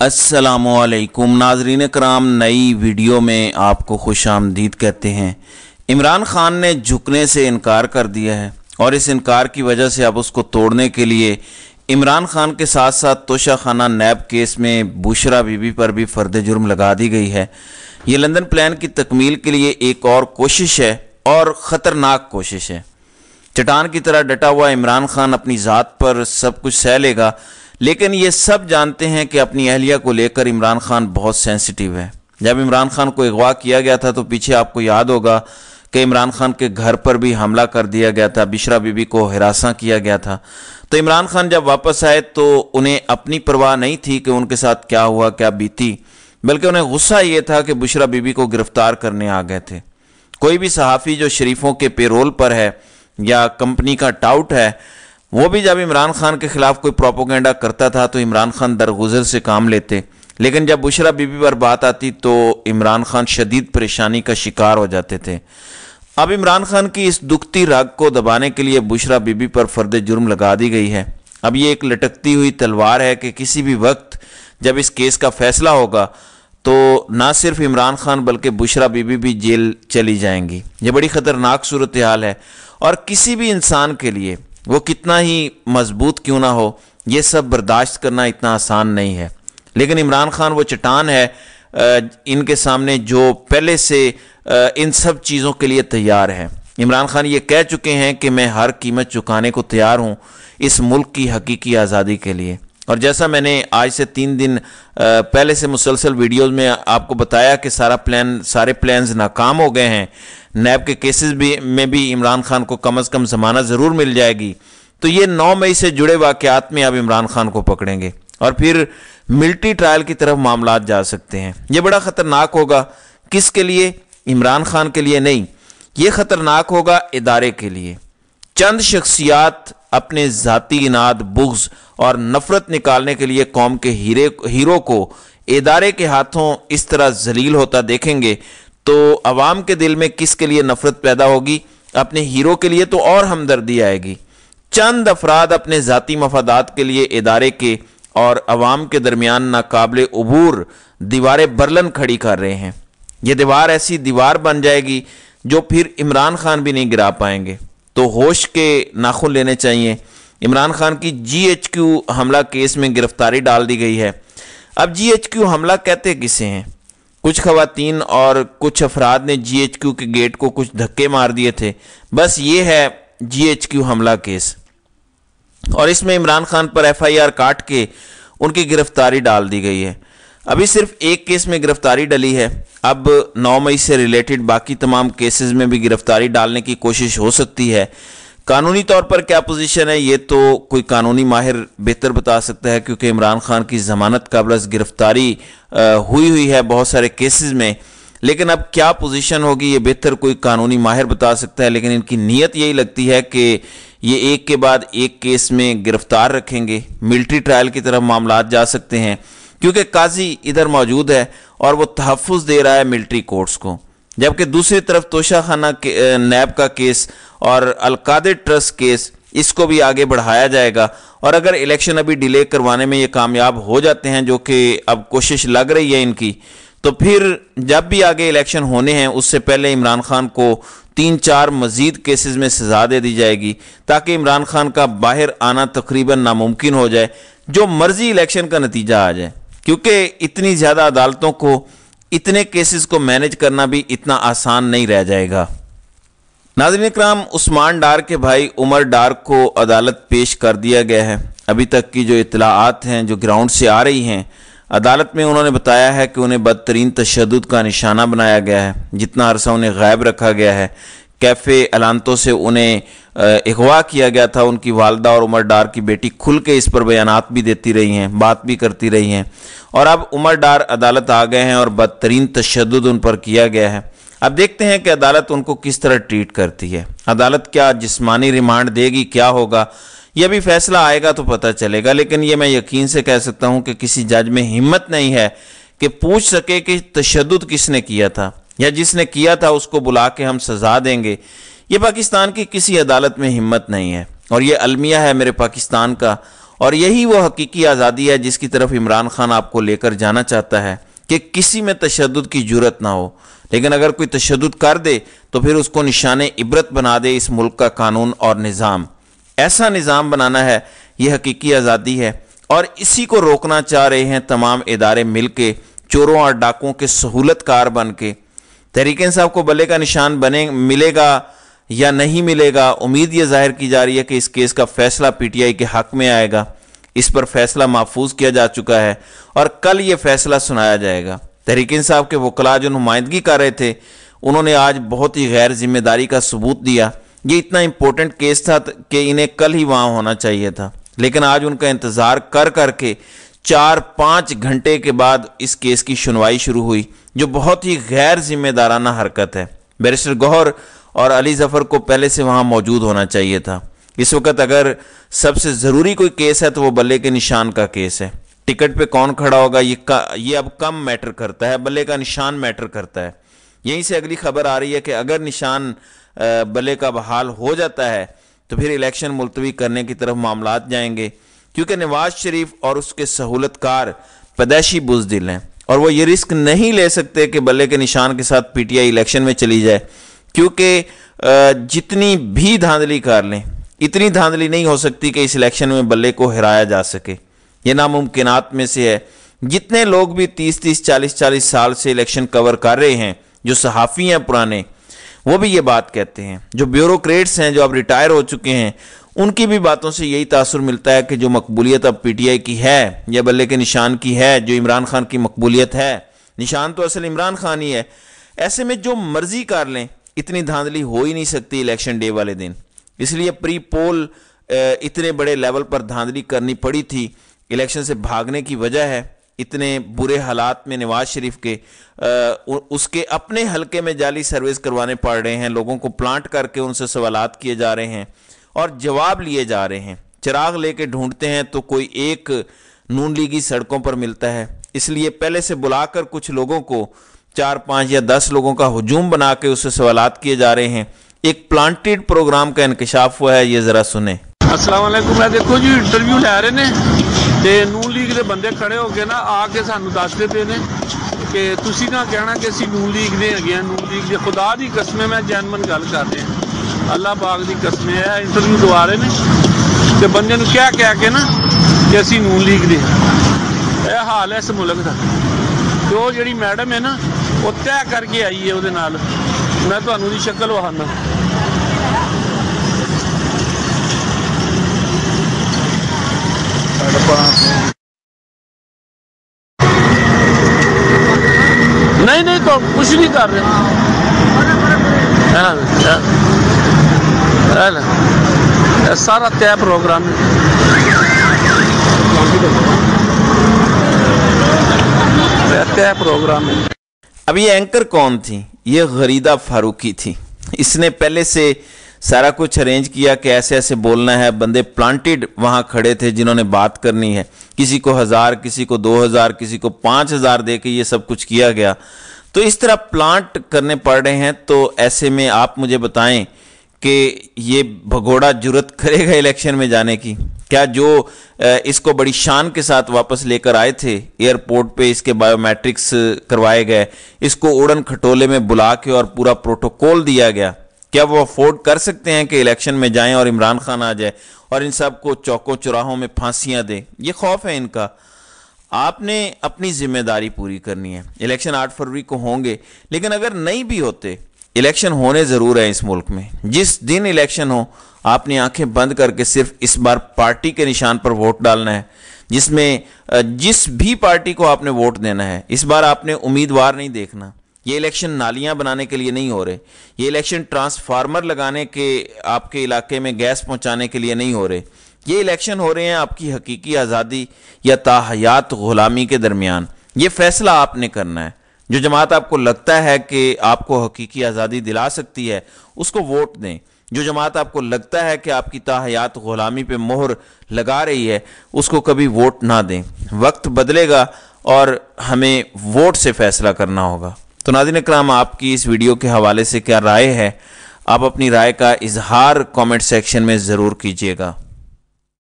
अस्सलामुअलैकुम नाजरीन कराम, नई वीडियो में आपको खुश आमदीद कहते हैं। इमरान खान ने झुकने से इनकार कर दिया है और इस इनकार की वजह से अब उसको तोड़ने के लिए इमरान खान के साथ साथ तोशाखाना नैब केस में बुशरा बीबी पर भी फर्द जुर्म लगा दी गई है। ये लंदन प्लान की तकमील के लिए एक और कोशिश है और ख़तरनाक कोशिश है। चट्टान की तरह डटा हुआ इमरान खान अपनी ज़ात पर सब कुछ सह लेगा, लेकिन ये सब जानते हैं कि अपनी अहलिया को लेकर इमरान खान बहुत सेंसिटिव है। जब इमरान खान को अगवा किया गया था तो पीछे आपको याद होगा कि इमरान खान के घर पर भी हमला कर दिया गया था, बुशरा बीबी को हिरासा किया गया था। तो इमरान खान जब वापस आए तो उन्हें अपनी परवाह नहीं थी कि उनके साथ क्या हुआ, क्या बीती, बल्कि उन्हें गुस्सा ये था कि बुशरा बीबी को गिरफ्तार करने आ गए थे। कोई भी सहाफ़ी जो शरीफों के पेरोल पर है या कंपनी का टाउट है, वो भी जब इमरान खान के खिलाफ कोई प्रोपोगेंडा करता था तो इमरान खान दरगुजर से काम लेते, लेकिन जब बुशरा बीबी पर बात आती तो इमरान खान शदीद परेशानी का शिकार हो जाते थे। अब इमरान खान की इस दुखती रग को दबाने के लिए बुशरा बीबी पर फर्द जुर्म लगा दी गई है। अब ये एक लटकती हुई तलवार है कि किसी भी वक्त जब इस केस का फैसला होगा तो ना सिर्फ इमरान खान बल्कि बुशरा बीबी भी जेल चली जाएंगी। ये बड़ी ख़तरनाक सूरत हाल है और किसी भी इंसान के लिए, वो कितना ही मजबूत क्यों ना हो, ये सब बर्दाश्त करना इतना आसान नहीं है। लेकिन इमरान खान वो चट्टान है इनके सामने जो पहले से इन सब चीज़ों के लिए तैयार है। इमरान खान ये कह चुके हैं कि मैं हर कीमत चुकाने को तैयार हूँ इस मुल्क की हकीकी आज़ादी के लिए। और जैसा मैंने आज से 3 दिन पहले से मुसलसल वीडियोस में आपको बताया कि सारे प्लान्स नाकाम हो गए हैं, नैब के केसेस में भी इमरान खान को कम अज़ कम ज़मानत ज़रूर मिल जाएगी। तो ये 9 मई से जुड़े वाक़यात में अब इमरान खान को पकड़ेंगे और फिर मिलिट्री ट्रायल की तरफ मामलात जा सकते हैं। ये बड़ा ख़तरनाक होगा। किसके लिए? इमरान खान के लिए नहीं, ये ख़तरनाक होगा इदारे के लिए। चंद शख्सियात अपने ज़ाती इनाद, बुग़्ज़ और नफ़रत निकालने के लिए कौम के हीरो को इदारे के हाथों इस तरह जलील होता देखेंगे तो अवाम के दिल में किसके लिए नफ़रत पैदा होगी? अपने हीरो के लिए तो और हमदर्दी आएगी। चंद अफराद अपने ज़ाती मफादात के लिए इदारे के और अवाम के दरमियान नाकाबिल उबूर दीवारें बरलन खड़ी कर रहे हैं। ये दीवार ऐसी दीवार बन जाएगी जो फिर इमरान खान भी नहीं गिरा पाएंगे। तो होश के नाखून लेने चाहिए। इमरान खान की GHQ हमला केस में गिरफ्तारी डाल दी गई है। अब GHQ हमला कहते किसे हैं? कुछ खवातीन और कुछ अफराद ने GHQ के गेट को कुछ धक्के मार दिए थे, बस ये है GHQ हमला केस। और इसमें इमरान खान पर FIR काट के उनकी गिरफ्तारी डाल दी गई है। अभी सिर्फ एक केस में गिरफ्तारी डली है, अब 9 मई से रिलेटेड बाकी तमाम केसेस में भी गिरफ्तारी डालने की कोशिश हो सकती है। कानूनी तौर पर क्या पोजीशन है ये तो कोई कानूनी माहिर बेहतर बता सकता है, क्योंकि इमरान खान की ज़मानत काबिल गिरफ्तारी हुई है बहुत सारे केसेस में। लेकिन अब क्या पोजीशन होगी ये बेहतर कोई कानूनी माहिर बता सकता है। लेकिन इनकी नीयत यही लगती है कि ये एक के बाद एक केस में गिरफ्तार रखेंगे। मिलिट्री ट्रायल की तरफ मामलात जा सकते हैं क्योंकि काजी इधर मौजूद है और वो तहफ़्फ़ुज़ दे रहा है मिलिट्री कोर्ट्स को, जबकि दूसरी तरफ तोशाखाना नैब का केस और अलकादिर ट्रस्ट केस, इसको भी आगे बढ़ाया जाएगा। और अगर इलेक्शन अभी डिले करवाने में ये कामयाब हो जाते हैं, जो कि अब कोशिश लग रही है इनकी, तो फिर जब भी आगे इलेक्शन होने हैं उससे पहले इमरान खान को 3-4 मज़ीद केसेस में सज़ा दे दी जाएगी ताकि इमरान खान का बाहर आना तकरीबन नामुमकिन हो जाए, जो मर्जी इलेक्शन का नतीजा आ जाए। क्योंकि इतनी ज़्यादा अदालतों को, इतने केसेस को मैनेज करना भी इतना आसान नहीं रह जाएगा। नाज़रीन इकराम, उस्मान डार के भाई उमर डार को अदालत पेश कर दिया गया है। अभी तक की जो इत्तलाआत हैं जो ग्राउंड से आ रही हैं, अदालत में उन्होंने बताया है कि उन्हें बदतरीन तशद्दुद का निशाना बनाया गया है। जितना अरसा उन्हें गायब रखा गया है, कैफ़े अलांतो से उन्हें अगवा किया गया था। उनकी वालदा और उमर डार की बेटी खुल के इस पर बयानात भी देती रही हैं, बात भी करती रही हैं। और अब उमर डार अदालत आ गए हैं और बदतरीन तशद्दुद उन पर किया गया है। अब देखते हैं कि अदालत उनको किस तरह ट्रीट करती है। अदालत क्या जिस्मानी रिमांड देगी, क्या होगा, यह भी फैसला आएगा तो पता चलेगा। लेकिन ये मैं यकीन से कह सकता हूँ कि किसी जज में हिम्मत नहीं है कि पूछ सके कि तशद्दुद किसने किया था, या जिसने किया था उसको बुला के हम सज़ा देंगे। ये पाकिस्तान की किसी अदालत में हिम्मत नहीं है और ये अलमिया है मेरे पाकिस्तान का। اور یہی وہ حقیقی آزادی ہے جس کی طرف عمران خان آپ کو لے کر جانا چاہتا ہے کہ کسی میں تشدد کی جرت نہ ہو، لیکن اگر کوئی تشدد کر دے تو پھر اس کو نشان عبرت بنا دے اس ملک کا قانون اور نظام۔ ایسا نظام بنانا ہے، یہ حقیقی آزادی ہے، اور اسی کو روکنا چاہ رہے ہیں تمام ادارے مل کے، چوروں اور ڈاکوں کے سہولت کار بن کے۔ تحریک انصاف کو بلے کا نشان ملے گا یا نہیں ملے گا، امید یہ ظاہر کی جا رہی ہے کہ اس کیس کا فیصلہ پی ٹی آئی کے حق میں آئے گا۔ اس پر فیصلہ محفوظ کیا جا چکا ہے اور کل یہ فیصلہ سنایا جائے گا۔ تحریک انصاف کے وکلاء جو نمائندگی کر رہے تھے، انہوں نے آج بہت ہی غیر ذمہ داری کا ثبوت دیا۔ یہ اتنا امپورٹنٹ کیس تھا کہ انہیں کل ہی وہاں ہونا چاہیے تھا، لیکن آج ان کا انتظار کر کے 4-5 گھنٹے کے بعد اس کیس کی سنوائی شروع ہوئی، جو بہت ہی غیر ذمہ دارانہ حرکت ہے۔ بیرسٹر گوہر اور علی ظفر کو پہلے سے وہاں موجود ہونا چاہیے تھا۔ اس وقت اگر سب سے ضروری کوئی کیس ہے تو وہ بلے کے نشان کا کیس ہے۔ ٹکٹ پہ کون کھڑا ہوگا یہ اب کم میٹر کرتا ہے، بلے کا نشان میٹر کرتا ہے۔ یہیں سے اگلی خبر آ رہی ہے کہ اگر نشان بلے کا بحال ہو جاتا ہے تو پھر الیکشن ملتوی کرنے کی طرف معاملات جائیں گے، کیونکہ نواز شریف اور اس کے سہولت کار پیدائشی بزدل ہیں، اور وہ یہ رسک نہیں لے سکتے کہ بلے کے نشان کے ساتھ پی ٹی آئی الیکشن میں چلی جائے، کیونکہ جتنی بھی دھاندلی کر لیں اتنی دھاندلی نہیں ہو سکتی کہ اس الیکشن میں بلے کو ہرایا جا سکے۔ یہ ناممکنات میں سے ہے۔ جتنے لوگ بھی 30 40 سال سے الیکشن کور کر رہے ہیں، جو صحافی ہیں پرانے، وہ بھی یہ بات کہتے ہیں۔ جو بیوروکریٹس ہیں جو اب ریٹائر ہو چکے ہیں، ان کی بھی باتوں سے یہی تاثر ملتا ہے کہ جو مقبولیت اب پی ٹی آئی کی ہے یا بلے کے نشان کی ہے، جو عمران خان کی مقبولیت ہے، نشان تو اصل عمران خان ہی ہے، ایسے میں جو مرضی کر لیں اتنی دھاندلی ہو ہی نہیں سکتی الیکشن ڈے والے دن۔ اس لیے پری پول اتنے بڑے لیول پر دھاندلی کرنی پڑی تھی، الیکشن سے بھاگنے کی وجہ ہے۔ اتنے برے حالات میں نواز شریف کے اس کے اپنے حلقے میں جعلی سروس کروانے پڑ رہے ہیں، لوگوں کو پلانٹ کر کے ان سے سوالات کیے جا رہے ہیں اور جواب لیے جا رہے ہیں۔ چراغ لے کے ڈھونڈتے ہیں تو کوئی ایک نون لیگی سڑکوں پر ملتا ہے، اس لیے پہلے سے بلا کر کچھ لوگوں کو 4-5 یا 10 لوگوں کا ہجوم بنا کے اس سے سوالات کیے جا رہے ہیں۔ ایک پلانٹیڈ پروگرام کا انکشاف ہوا ہے، یہ ذرا سنیں۔ السلام علیکم۔ میں دیکھو جی انٹرویو لے رہے نے تے نون لیگ دے بندے کھڑے ہو کے نا آ کے سانو دستے پے نے کہ تسی نہ کہنا کہ اسی نون لیگ دے ہگے ہیں، نون لیگ دے۔ خدا دی قسم میں جینمن گل کر رہے ہیں، اللہ پاک دی قسم ہے۔ انٹرویو دوا رہے نے تے بندے نو کہہ کے نا کہ اسی نون لیگ دے ہیں۔ اے حال ہے اس ملک دا۔ تے او جڑی میڈم ہے نا وہ طے کر کے آئی ہے، وہ نال میں تانوں دی شکل وہانا۔ نہیں تو کچھ نہیں کر رہے، سارا طے پروگرام ہے۔ اب یہ اینکر کون تھی؟ یہ غریدہ فاروقی تھی۔ اس نے پہلے سے سارا کچھ ارینج کیا کہ ایسے ایسے بولنا ہے۔ بندے پلانٹیڈ وہاں کھڑے تھے جنہوں نے بات کرنی ہے، کسی کو 1000، کسی کو 2000، کسی کو 5000 دے کے یہ سب کچھ کیا گیا۔ تو اس طرح پلانٹ کرنے پڑ رہے ہیں، تو ایسے میں آپ مجھے بتائیں کہ یہ بھگوڑا جرت کرے گا الیکشن میں جانے کی؟ کیا جو اس کو بڑی شان کے ساتھ واپس لے کر آئے تھے ایئرپورٹ پہ، اس کے بایو میٹرکس کروائے گئے، اس کو اڑن کھٹولے میں بلا کے اور پورا پروٹوکول دیا گیا، کیا وہ افورڈ کر سکتے ہیں کہ الیکشن میں جائیں اور عمران خان آ جائے اور ان سب کو چوکوں چوراہوں میں پھانسیاں دے؟ یہ خوف ہے ان کا۔ آپ نے اپنی ذمہ داری پوری کرنی ہے۔ الیکشن 8 فروری کو ہوں گے، لیکن اگر نہیں بھی ہوتے، الیکشن ہونے ضرور ہیں اس ملک میں۔ جس دن الیکشن ہو، آپ نے آنکھیں بند کر کے صرف اس بار پارٹی کے نشان پر ووٹ ڈالنا ہے، جس میں جس بھی پارٹی کو آپ نے ووٹ دینا ہے۔ اس بار آپ نے امیدوار نہیں دیکھنا۔ یہ الیکشن نالیاں بنانے کے لیے نہیں ہو رہے، یہ الیکشن ٹرانسفارمر لگانے کے، آپ کے علاقے میں گیس پہنچانے کے لیے نہیں ہو رہے۔ یہ الیکشن ہو رہے ہیں آپ کی حقیقی آزادی یا تاحیات غلامی کے درمیان۔ یہ فیصلہ آپ نے کرنا ہے۔ جو جماعت آپ کو لگتا ہے کہ آپ کو حقیقی آزادی دلا سکتی ہے، اس کو ووٹ دیں۔ جو جماعت آپ کو لگتا ہے کہ آپ کی تاحیات غلامی پہ مہر لگا رہی ہے، اس کو کبھی ووٹ نہ دیں۔ وقت بدلے گا اور ہمیں ووٹ سے فیصلہ کرنا ہوگا۔ تو ناظرین اکرام، آپ کی اس ویڈیو کے حوالے سے کیا رائے ہے؟ آپ اپنی رائے کا اظہار کامنٹ سیکشن میں ضرور کیجیے گا۔